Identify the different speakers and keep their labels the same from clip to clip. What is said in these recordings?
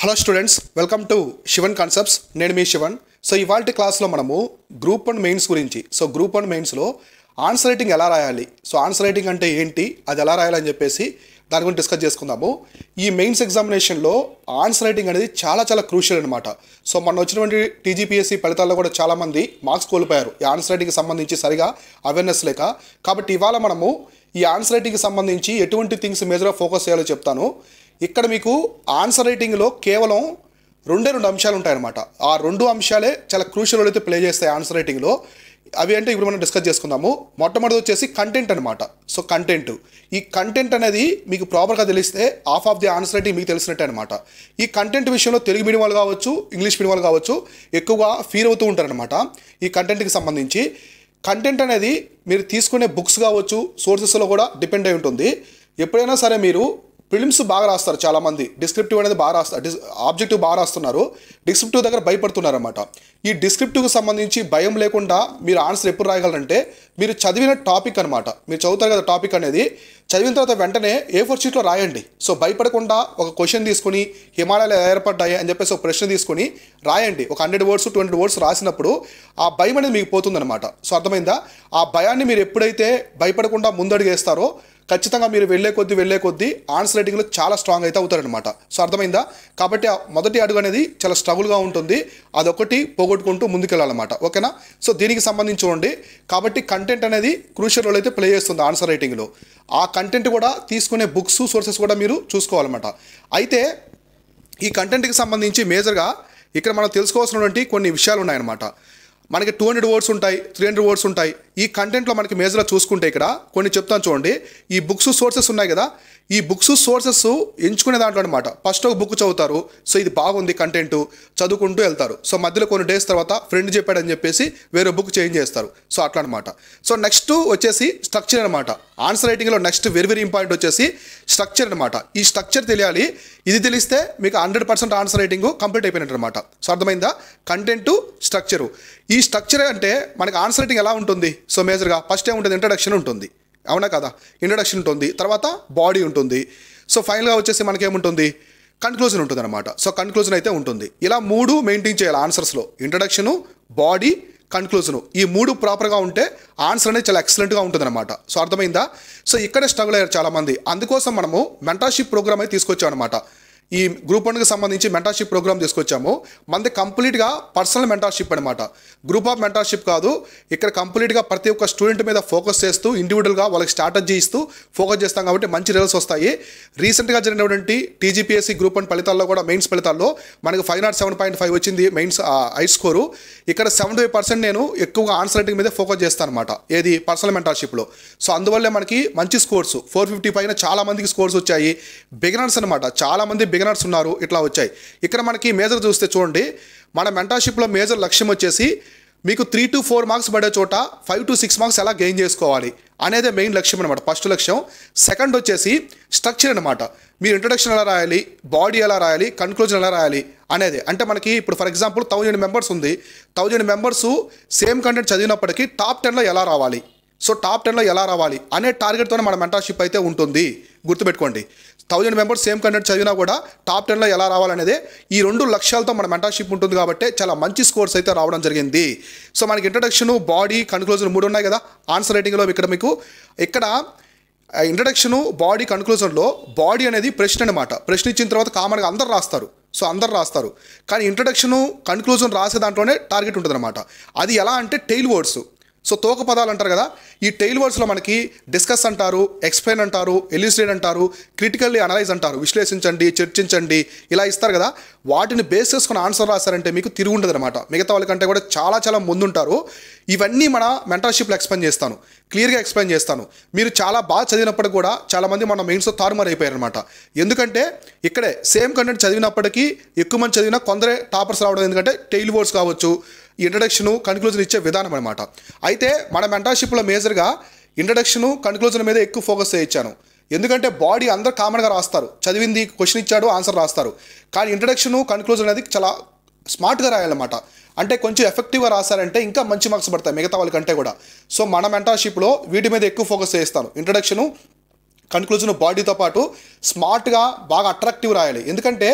Speaker 1: Hello students, welcome to Shivan concepts. నేను మీ Sivan. So ఇవాల్టి క్లాస్లో మనము గ్రూప్ 1 మెయిన్స్ గురించి, గ్రూప్ 1 మెయిన్స్లో ఆన్సర్ రైటింగ్ ఎలా రాయాలి, ఆన్సర్ రైటింగ్ అంటే ఏంటి, అది ఎలా రాయాలని చెప్పేసి దాని గురించి డిస్కస్ చేసుకుందాము. ఈ మెయిన్స్ ఎగ్జామినేషన్లో ఆన్సర్ రైటింగ్ అనేది చాలా చాలా క్రూషియల్ అనమాట. సో మొన్న వచ్చినటువంటి టీజీపీఎస్సీ ఫలితాల్లో కూడా చాలామంది మార్క్స్ కోల్పోయారు ఈ ఆన్సర్ రైటింగ్కి సంబంధించి సరిగా అవేర్నెస్ లేక. కాబట్టి ఇవాళ మనము ఈ ఆన్సర్ రైటింగ్కి సంబంధించి ఎటువంటి థింగ్స్ మేజర్గా ఫోకస్ చేయాలో చెప్తాను. ఇక్కడ మీకు ఆన్సర్ రైటింగ్లో కేవలం రెండు అంశాలు ఉంటాయన్నమాట. ఆ రెండు అంశాలే చాలా క్రూషియల్ రోల్ అయితే ప్లే చేస్తాయి ఆన్సర్ రైటింగ్లో. అవి అంటే ఇప్పుడు మనం డిస్కస్ చేసుకుందాము. మొట్టమొదటి వచ్చేసి కంటెంట్ అనమాట. సో కంటెంట్, ఈ కంటెంట్ అనేది మీకు ప్రాపర్గా తెలిస్తే half of the answer writing మీకు తెలిసినట్టే అనమాట. ఈ కంటెంట్ విషయంలో తెలుగు మీడియం వాళ్ళు కావచ్చు, ఇంగ్లీష్ మీడియం వాళ్ళు కావచ్చు, ఎక్కువగా ఫీల్ అవుతూ ఉంటారనమాట. ఈ కంటెంట్కి సంబంధించి కంటెంట్ అనేది మీరు తీసుకునే బుక్స్ కావచ్చు, సోర్సెస్లో కూడా డిపెండ్ అయి ఉంటుంది. ఎప్పుడైనా సరే మీరు ప్రిలిమ్స్ బాగా రాస్తారు, చాలామంది డిస్క్రిప్టివ్ అనేది బాగా రాస్తారు, ఆబ్జెక్టివ్ బాగా రాస్తున్నారు, డిస్క్రిప్టివ్ దగ్గర భయపడుతున్నారు అనమాట. ఈ డిస్క్రిప్టివ్కి సంబంధించి భయం లేకుండా మీరు ఆన్సర్ ఎప్పుడు రాయగలరంటే మీరు చదివిన టాపిక్ అనమాట. మీరు చదువుతారు కదా టాపిక్ అనేది, చదివిన తర్వాత వెంటనే A4 షీట్లో రాయండి. సో భయపడకుండా ఒక క్వశ్చన్ తీసుకుని హిమాలయాలు ఏర్పడ్డాయి అని చెప్పేసి ఒక ప్రశ్న తీసుకొని రాయండి. ఒక 100 వర్డ్స్ 200 వర్డ్స్ రాసినప్పుడు ఆ భయం అనేది మీకు పోతుందన్నమాట. సో అర్థమైందా? ఆ భయాన్ని మీరు ఎప్పుడైతే భయపడకుండా ముందడుగేస్తారో ఖచ్చితంగా మీరు వెళ్ళే కొద్దీ ఆన్సర్ రైటింగ్లో చాలా స్ట్రాంగ్ అయితే అవుతారనమాట. సో అర్థమైందా? కాబట్టి ఆ మొదటి అడుగు అనేది చాలా స్ట్రగుల్గా ఉంటుంది, అదొకటి పోగొట్టుకుంటూ ముందుకెళ్ళాలన్నమాట. ఓకేనా? సో దీనికి సంబంధించి చూడండి. కాబట్టి కంటెంట్ అనేది క్రూషియల్ రోల్ అయితే ప్లే చేస్తుంది ఆన్సర్ రైటింగ్లో. ఆ కంటెంట్ కూడా తీసుకునే బుక్స్, సోర్సెస్ కూడా మీరు చూసుకోవాలన్నమాట. అయితే ఈ కంటెంట్కి సంబంధించి మేజర్గా ఇక్కడ మనం తెలుసుకోవాల్సినటువంటి కొన్ని విషయాలు ఉన్నాయన్నమాట. మనకి 200 వర్డ్స్ ఉంటాయి, 300 వర్డ్స్ ఉంటాయి. ఈ కంటెంట్లో మనకి మేజర్గా చూసుకుంటే ఇక్కడ కొన్ని చెప్తాను చూడండి. ఈ బుక్స్ సోర్సెస్ ఉన్నాయి కదా, ఈ బుక్స్ సోర్సెస్ ఎంచుకునే దాంట్లో అనమాట. ఫస్ట్ ఒక బుక్ చదువుతారు, సో ఇది బాగుంది కంటెంట్, చదువుకుంటూ వెళ్తారు. సో మధ్యలో కొన్ని డేస్ తర్వాత ఫ్రెండ్ చెప్పాడని చెప్పేసి వేరే బుక్ చేంజ్ చేస్తారు. సో అట్లా అనమాట. సో నెక్స్ట్ వచ్చేసి స్ట్రక్చర్ అనమాట. ఆన్సర్ రైటింగ్లో నెక్స్ట్ వెరీ ఇంపార్టెంట్ వచ్చేసి స్ట్రక్చర్ అనమాట. ఈ స్ట్రక్చర్ తెలియాలి. ఇది తెలిస్తే మీకు 100% ఆన్సర్ రైటింగ్ కంప్లీట్ అయిపోయినట్టు అనమాట. సో అర్థమైందా? Content, structure. ఈ స్ట్రక్చర్ అంటే మనకి ఆన్సర్ రైటింగ్ ఎలా ఉంటుంది? సో మేజర్గా ఫస్ట్ ఏముంటుంది? ఇంట్రడక్షన్ ఉంటుంది, అవునా కదా? ఇంట్రడక్షన్ ఉంటుంది, తర్వాత బాడీ ఉంటుంది, సో ఫైనల్గా వచ్చేసి మనకేముంటుంది? కన్క్లూజన్ ఉంటుంది అనమాట. సో కన్క్లూజన్ అయితే ఉంటుంది. ఇలా 3 మెయింటైన్ చేయాలి ఆన్సర్స్లో. Introduction, body, కన్క్లూజను. ఈ 3 ప్రాపర్గా ఉంటే ఆన్సర్ అనేది చాలా ఎక్సలెంట్గా ఉంటుంది అనమాట. సో అర్థమైందా? సో ఇక్కడే స్ట్రగుల్ అయ్యారు చాలామంది. అందుకోసం మనము మెంటర్షిప్ ప్రోగ్రామ్ అయితే తీసుకొచ్చాం అనమాట. ఈ గ్రూప్ 1కి సంబంధించి మెంటర్షిప్ ప్రోగ్రామ్ తీసుకొచ్చాము. మనది కంప్లీట్గా పర్సనల్ మెంటర్షిప్ అనమాట, గ్రూప్ ఆఫ్ మెంటర్షిప్ కాదు. ఇక్కడ కంప్లీట్గా ప్రతి ఒక్క స్టూడెంట్ మీద ఫోకస్ చేస్తూ ఇండివిజువల్గా వాళ్ళకి స్ట్రాటజీ ఇస్తూ ఫోకస్ చేస్తాం కాబట్టి మంచి రిజల్ట్స్ వస్తాయి. రీసెంట్గా జరిగినటువంటి టీజీపీఎస్సీ గ్రూప్ 1 ఫలితాల్లో కూడా, మెయిన్స్ ఫలితాల్లో మనకు 507.5 వచ్చింది మెయిన్స్ హై స్కోరు. ఇక్కడ 75% నేను ఎక్కువగా ఆన్సర్ రైటింగ్ మీద ఫోకస్ చేస్తాను అనమాట. ఏది? పర్సనల్ మెంటర్షిప్లో. సో అందువల్లే మనకి మంచి స్కోర్స్ 450 పైన చాలామందికి స్కోర్స్ వచ్చాయి. బిగినర్స్ అనమాట, చాలామంది బిగినర్స్ ఉన్నారు, ఇట్లా వచ్చాయి. ఇక్కడ మనకి మేజర్ చూస్తే చూడండి, మన మెంటర్షిప్లో మేజర్ లక్ష్యం వచ్చేసి మీకు 3 to 4 మార్క్స్ పడే చోట 5 to 6 మార్క్స్ ఎలా గెయిన్ చేసుకోవాలి అనేదే మెయిన్ లక్ష్యం అనమాట. ఫస్ట్ లక్ష్యం. సెకండ్ వచ్చేసి స్ట్రక్చర్ అనమాట. మీరు ఇంట్రడక్షన్ ఎలా రాయాలి, బాడీ ఎలా రాయాలి, కన్క్లూజన్ ఎలా రాయాలి అనేది. అంటే మనకి ఇప్పుడు ఫర్ ఎగ్జాంపుల్ 1000 మెంబర్స్ ఉంది, 1000 మెంబర్స్ సేమ్ కంటెంట్ చదివినప్పటికీ టాప్ 10లో ఎలా రావాలి, సో టాప్ 10లో ఎలా రావాలి అనే టార్గెట్తోనే మన మెంటర్షిప్ అయితే ఉంటుంది. గుర్తుపెట్టుకోండి, 1000 మెంబర్స్ సేమ్ కంటెంట్ చదివినా కూడా టాప్ 10లో ఎలా రావాలనేదే ఈ 2 లక్ష్యాలతో మన మెంటర్షిప్ ఉంటుంది. కాబట్టి చాలా మంచి స్కోర్స్ అయితే రావడం జరిగింది. సో మనకి ఇంట్రడక్షన్, బాడీ, కన్క్లూజన్ 3 ఉన్నాయి కదా ఆన్సర్ రైటింగ్లో. ఇక్కడ మీకు ఇక్కడ ఇంట్రడక్షను, బాడీ, కన్క్లూజన్లో బాడీ అనేది ప్రశ్న అనమాట. ప్రశ్న ఇచ్చిన తర్వాత కామన్గా అందరు రాస్తారు. సో అందరు రాస్తారు, కానీ ఇంట్రడక్షను, కన్క్లూజన్ రాసే దాంట్లోనే టార్గెట్ ఉంటుంది అనమాట. అది ఎలా అంటే టెయిల్ వర్డ్స్, సో తోక పదాలు అంటారు కదా. ఈ టెయిల్ వర్డ్స్లో మనకి డిస్కస్ అంటారు, ఎక్స్ప్లెయిన్ అంటారు, ఎలిస్ట్రేట్ అంటారు, క్రిటికల్లీ అనలైజ్ అంటారు, విశ్లేషించండి, చర్చించండి, ఇలా ఇస్తారు కదా. వాటిని బేస్ చేసుకుని ఆన్సర్ రాశారంటే మీకు తిరుగు ఉండదు అనమాట. మిగతా వాళ్ళకంటే కూడా చాలా చాలా ముందుంటారు. ఇవన్నీ మన మెంటర్షిప్లో ఎక్స్ప్లెయిన్ చేస్తాను, క్లియర్గా ఎక్స్ప్లెయిన్ చేస్తాను. మీరు చాలా బాగా చదివినప్పుడు కూడా చాలామంది మన మెయిన్స్లో తారుమారు అయిపోయారనమాట. ఎందుకంటే ఇక్కడే సేమ్ కంటెంట్ చదివినప్పటికీ ఎక్కువ మంది చదివినా కొందరే టాపర్స్ రావడం. ఎందుకంటే టెయిల్ వర్డ్స్ కావచ్చు, ఇంట్రడక్షను, కన్క్లూజన్ ఇచ్చే విధానం అనమాట. అయితే మన మెంటర్షిప్లో మేజర్గా ఇంట్రడక్షను, కన్క్లూజన్ మీద ఎక్కువ ఫోకస్ చేయించాను. ఎందుకంటే బాడీ అందరు కామన్గా రాస్తారు, చదివింది క్వశ్చన్ ఇచ్చాడు ఆన్సర్ రాస్తారు. కానీ ఇంట్రడక్షను, కన్క్లూజన్ అనేది చాలా స్మార్ట్గా రాయాలన్నమాట. అంటే కొంచెం ఎఫెక్టివ్గా రాశారంటే ఇంకా మంచి మార్క్స్ పడతాయి మిగతా వాళ్ళకంటే కూడా. సో మన మెంటర్షిప్లో వీటి మీద ఎక్కువ ఫోకస్ చేస్తాను. ఇంట్రడక్షను, కన్క్లూజన్, బాడీతో పాటు స్మార్ట్గా బాగా అట్రాక్టివ్ రాయాలి. ఎందుకంటే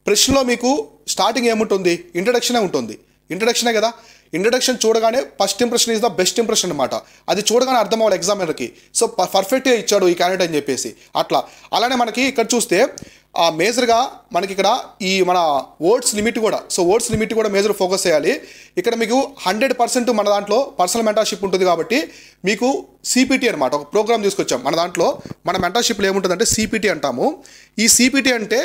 Speaker 1: ప్రశ్నలో మీకు స్టార్టింగ్ ఏముంటుంది, ఇంట్రడక్షనే ఉంటుంది. ఇంట్రడక్షనే కదా. ఇంట్రడక్షన్ చూడగానే first impression is the best impression అనమాట. అది చూడగానే అర్థం అవ్వాలి ఎగ్జామినర్కి. సో పర్ఫెక్ట్గా ఇచ్చాడు ఈ క్యాండిడేట్ అని చెప్పేసి అట్లా. అలానే మనకి ఇక్కడ చూస్తే మేజర్గా మనకి ఇక్కడ ఈ మన వర్డ్స్ లిమిట్ కూడా, సో వర్డ్స్ లిమిట్ కూడా మేజర్ ఫోకస్ చేయాలి. ఇక్కడ మీకు 100% మన దాంట్లో పర్సనల్ మెంటర్షిప్ ఉంటుంది కాబట్టి మీకు సిపిటి అనమాట ఒక ప్రోగ్రామ్ తీసుకొచ్చాం. మన దాంట్లో మన మెంటర్షిప్లో ఏముంటుందంటే సిపిటి అంటాము. ఈ సిపిటి అంటే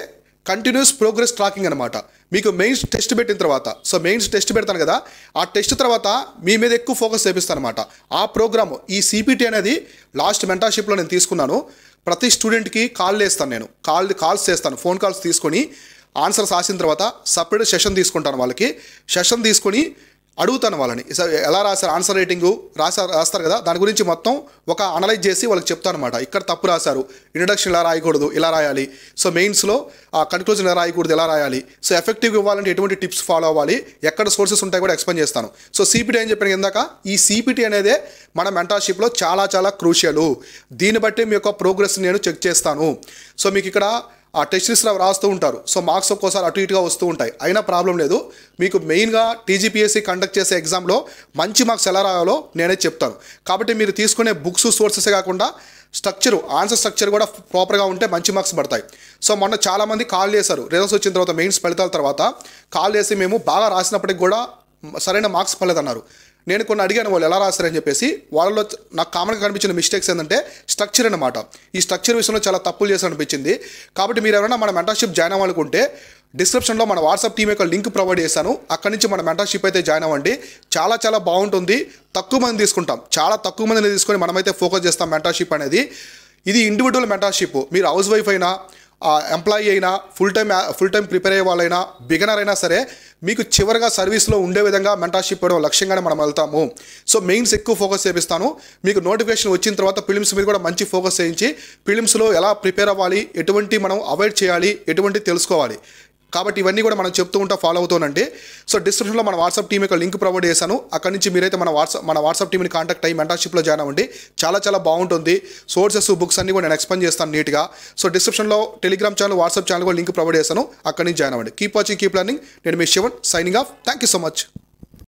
Speaker 1: కంటిన్యూస్ ప్రోగ్రెస్ ట్రాకింగ్ అనమాట. మీకు మెయిన్స్ టెస్ట్ పెట్టిన తర్వాత, సో మెయిన్స్ టెస్ట్ పెడతాను కదా, ఆ టెస్ట్ తర్వాత మీ మీద ఎక్కువ ఫోకస్ చేపిస్తాను అనమాట. ఆ ప్రోగ్రామ్ ఈ సిపిటి అనేది లాస్ట్ మెంటర్షిప్లో నేను తీసుకున్నాను. ప్రతి స్టూడెంట్కి కాల్ చేస్తాను, నేను కాల్స్ చేస్తాను, ఫోన్ కాల్స్ తీసుకొని ఆన్సర్స్ రాసిన తర్వాత సపరేట్ సెషన్ తీసుకుంటాను. వాళ్ళకి సెషన్ తీసుకొని అడుగుతాను వాళ్ళని ఎలా రాశారు, ఆన్సర్ రేటింగు రాస్తారు కదా, దాని గురించి మొత్తం ఒక అనలైజ్ చేసి వాళ్ళకి చెప్తాను అనమాట. ఇక్కడ తప్పు రాశారు, ఇంట్రడక్షన్ ఇలా రాయకూడదు, ఇలా రాయాలి. సో మెయిన్స్లో కన్క్లూజన్ ఇలా రాయకూడదు, ఎలా రాయాలి. సో ఎఫెక్టివ్గా ఇవ్వాలంటే ఎటువంటి టిప్స్ ఫాలో అవ్వాలి, ఎక్కడ సోర్సెస్ ఉంటాయి కూడా ఎక్స్ప్లెయిన్ చేస్తాను. సో సిపిటి అని చెప్పాను ఇందాక, ఈ సిపిటి అనేదే మన మెంటర్షిప్లో చాలా చాలా క్రూషియల్. దీన్ని బట్టి మీ యొక్క ప్రోగ్రెస్ నేను చెక్ చేస్తాను. సో మీకు ఇక్కడ ఆ టెస్ట్ లిస్ట్లో రాస్తూ ఉంటారు. సో మార్క్స్ ఒక్కోసారి అటు ఇటుగా వస్తూ ఉంటాయి, అయినా ప్రాబ్లం లేదు. మీకు మెయిన్గా టీజీపీఎస్సీ కండక్ట్ చేసే ఎగ్జామ్లో మంచి మార్క్స్ ఎలా రాయాలో నేనే చెప్తాను. కాబట్టి మీరు తీసుకునే బుక్స్ సోర్సెసే కాకుండా ఆన్సర్ స్ట్రక్చర్ కూడా ప్రాపర్గా ఉంటే మంచి మార్క్స్ పడతాయి. సో మొన్న చాలామంది కాల్ చేశారు, రిజల్ట్స్ వచ్చిన తర్వాత మెయిన్స్ ఫలితాల తర్వాత కాల్ చేసి మేము బాగా రాసినప్పటికి కూడా సరైన మార్క్స్ పడలేదన్నారు. నేను కొన్ని అడిగాను వాళ్ళు ఎలా రాస్తారని చెప్పేసి. వాళ్ళలో నాకు కామన్గా కనిపించిన మిస్టేక్స్ ఏంటంటే స్ట్రక్చర్ అనమాట. ఈ స్ట్రక్చర్ విషయంలో చాలా తప్పులు చేసి అనిపించింది. కాబట్టి మీరు ఎవరైనా మన మెంటర్షిప్ జాయిన్ అవ్వాలనుకుంటే డిస్క్రిప్షన్లో మన వాట్సాప్ టీం యొక్క లింక్ ప్రొవైడ్ చేశాను. అక్కడి నుంచి మన మెంటర్షిప్ అయితే జాయిన్ అవ్వండి. చాలా చాలా బాగుంటుంది. తక్కువ మంది తీసుకుంటాం, చాలా తక్కువ మందిని తీసుకొని మనమైతే ఫోకస్ చేస్తాం మెంటర్షిప్ అనేది. ఇది ఇండివిజువల్ మెంటర్షిప్. మీరు హౌస్ వైఫ్ అయినా, ఎంప్లాయీ అయినా, ఫుల్ టైం ప్రిపేర్ అయ్యే వాళ్ళైనా, బిగినర్ అయినా సరే మీకు చివరిగా సర్వీస్లో ఉండే విధంగా మెంటర్షిప్ ఇవ్వడం లక్ష్యంగానే మనం వెళ్తాము. సో మెయిన్స్ ఎక్కువ ఫోకస్ చేపిస్తాను. మీకు నోటిఫికేషన్ వచ్చిన తర్వాత ఫిలిమ్స్ మీద కూడా మంచి ఫోకస్ చేయించి ఫిలిమ్స్లో ఎలా ప్రిపేర్ అవ్వాలి, ఎటువంటి మనం అవాయిడ్ చేయాలి, ఎటువంటి తెలుసుకోవాలి. కాబట్టి ఇవన్నీ కూడా మనం చెప్తూ ఉంటా, ఫాలో అవుతానండి. సో డిస్క్రిప్షన్లో మన వాట్సాప్ టీం యొక్క లింక్ ప్రొవైడ్ చేశాను. అక్కడి నుంచి మీరైతే మన వాట్సాప్ టీంని కాంటాక్ట్ అయ్యి మెంటర్షిప్లో జాయిన్ అవ్వండి. చాలా చాలా బాగుంటుంది. సోర్సెస్, బుక్స్ అన్ని కూడా నేను ఎక్స్ప్లెయిన్ చేస్తాను నీట్గా. సో డిస్క్రిప్షన్లో టెలిగ్రామ్ ఛానల్, వాట్సాప్ ఛానల్ కూడా లింక్ ప్రొవైడ్ చేశాను. అక్కడి నుంచి జాయిన్ అవ్వండి. Keep watching, keep learning. నేను మీ Shivan, signing off. Thank you so much.